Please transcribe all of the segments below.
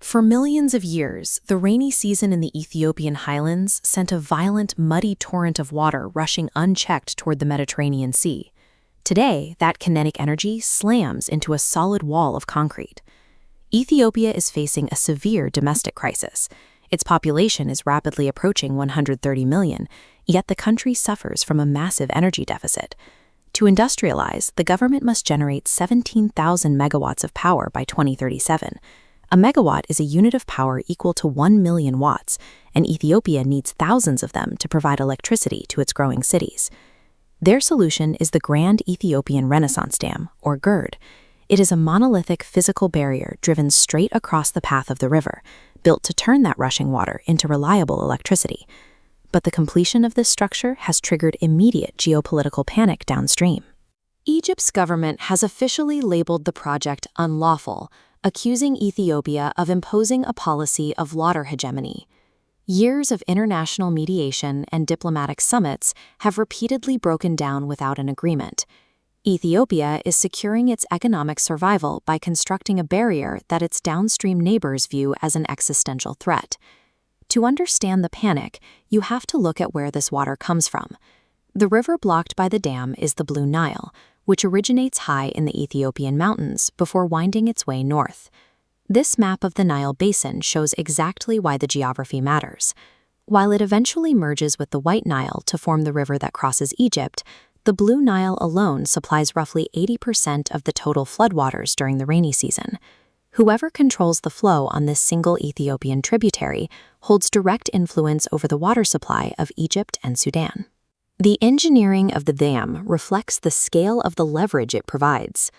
For millions of years, the rainy season in the Ethiopian highlands sent a violent, muddy torrent of water rushing unchecked toward the Mediterranean Sea. Today, that kinetic energy slams into a solid wall of concrete. Ethiopia is facing a severe domestic crisis. Its population is rapidly approaching 130 million, yet the country suffers from a massive energy deficit. To industrialize, the government must generate 17,000 megawatts of power by 2037. A megawatt is a unit of power equal to 1 million watts, and Ethiopia needs thousands of them to provide electricity to its growing cities. Their solution is the Grand Ethiopian Renaissance Dam, or GERD. It is a monolithic physical barrier driven straight across the path of the river, built to turn that rushing water into reliable electricity. But the completion of this structure has triggered immediate geopolitical panic downstream. Egypt's government has officially labeled the project unlawful, accusing Ethiopia of imposing a policy of water hegemony. Years of international mediation and diplomatic summits have repeatedly broken down without an agreement. Ethiopia is securing its economic survival by constructing a barrier that its downstream neighbors view as an existential threat. To understand the panic, you have to look at where this water comes from. The river blocked by the dam is the Blue Nile, which originates high in the Ethiopian mountains before winding its way north. This map of the Nile basin shows exactly why the geography matters. While it eventually merges with the White Nile to form the river that crosses Egypt, the Blue Nile alone supplies roughly 80% of the total floodwaters during the rainy season. Whoever controls the flow on this single Ethiopian tributary holds direct influence over the water supply of Egypt and Sudan. The engineering of the dam reflects the scale of the leverage it provides.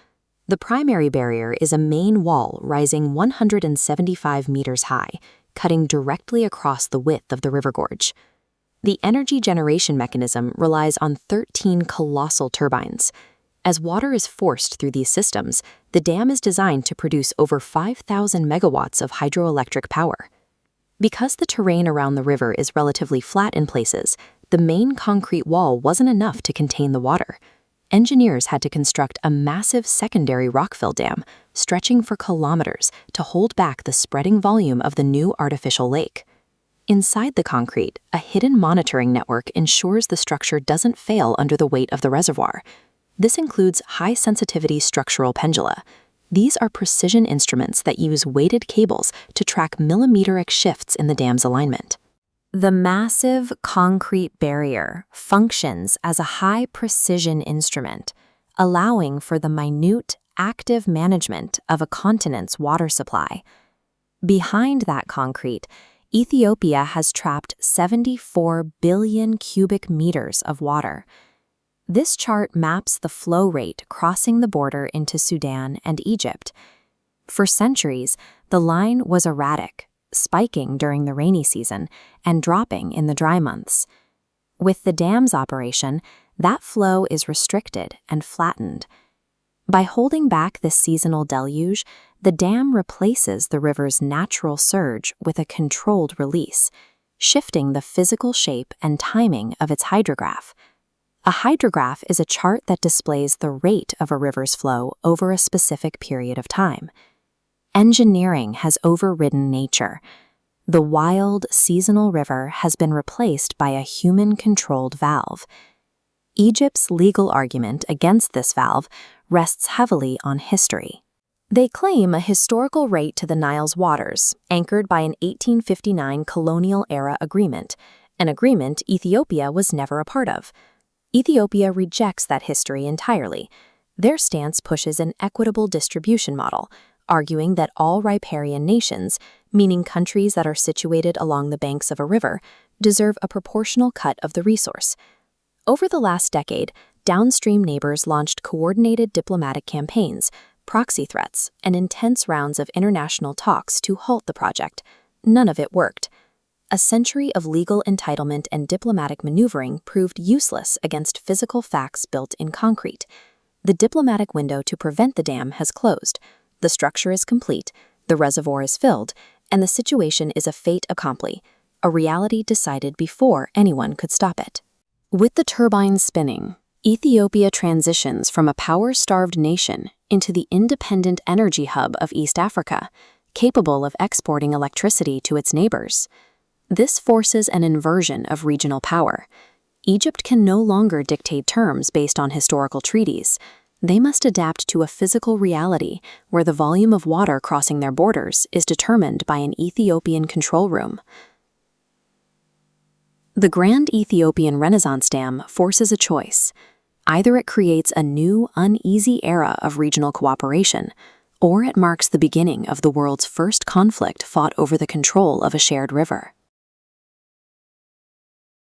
The primary barrier is a main wall rising 175 meters high, cutting directly across the width of the river gorge. The energy generation mechanism relies on 13 colossal turbines. As water is forced through these systems, the dam is designed to produce over 5,000 megawatts of hydroelectric power. Because the terrain around the river is relatively flat in places, the main concrete wall wasn't enough to contain the water. Engineers had to construct a massive secondary rockfill dam, stretching for kilometers, to hold back the spreading volume of the new artificial lake. Inside the concrete, a hidden monitoring network ensures the structure doesn't fail under the weight of the reservoir. This includes high-sensitivity structural pendula. These are precision instruments that use weighted cables to track millimeteric shifts in the dam's alignment. The massive concrete barrier functions as a high-precision instrument, allowing for the minute, active management of a continent's water supply. Behind that concrete, Ethiopia has trapped 74 billion cubic meters of water. This chart maps the flow rate crossing the border into Sudan and Egypt. For centuries, the line was erratic, spiking during the rainy season and dropping in the dry months. With the dam's operation, that flow is restricted and flattened. By holding back this seasonal deluge, the dam replaces the river's natural surge with a controlled release, shifting the physical shape and timing of its hydrograph. A hydrograph is a chart that displays the rate of a river's flow over a specific period of time. Engineering has overridden nature. The wild, seasonal river has been replaced by a human-controlled valve. Egypt's legal argument against this valve rests heavily on history. They claim a historical right to the Nile's waters, anchored by an 1859 colonial-era agreement, an agreement Ethiopia was never a part of. Ethiopia rejects that history entirely. Their stance pushes an equitable distribution model, arguing that all riparian nations, meaning countries that are situated along the banks of a river, deserve a proportional cut of the resource. Over the last decade, downstream neighbors launched coordinated diplomatic campaigns, proxy threats, and intense rounds of international talks to halt the project. None of it worked. A century of legal entitlement and diplomatic maneuvering proved useless against physical facts built in concrete. The diplomatic window to prevent the dam has closed. The structure is complete, the reservoir is filled, and the situation is a fait accompli, a reality decided before anyone could stop it. With the turbines spinning, Ethiopia transitions from a power-starved nation into the independent energy hub of East Africa, capable of exporting electricity to its neighbors. This forces an inversion of regional power. Egypt can no longer dictate terms based on historical treaties. They must adapt to a physical reality where the volume of water crossing their borders is determined by an Ethiopian control room. The Grand Ethiopian Renaissance Dam forces a choice. Either it creates a new, uneasy era of regional cooperation, or it marks the beginning of the world's first conflict fought over the control of a shared river.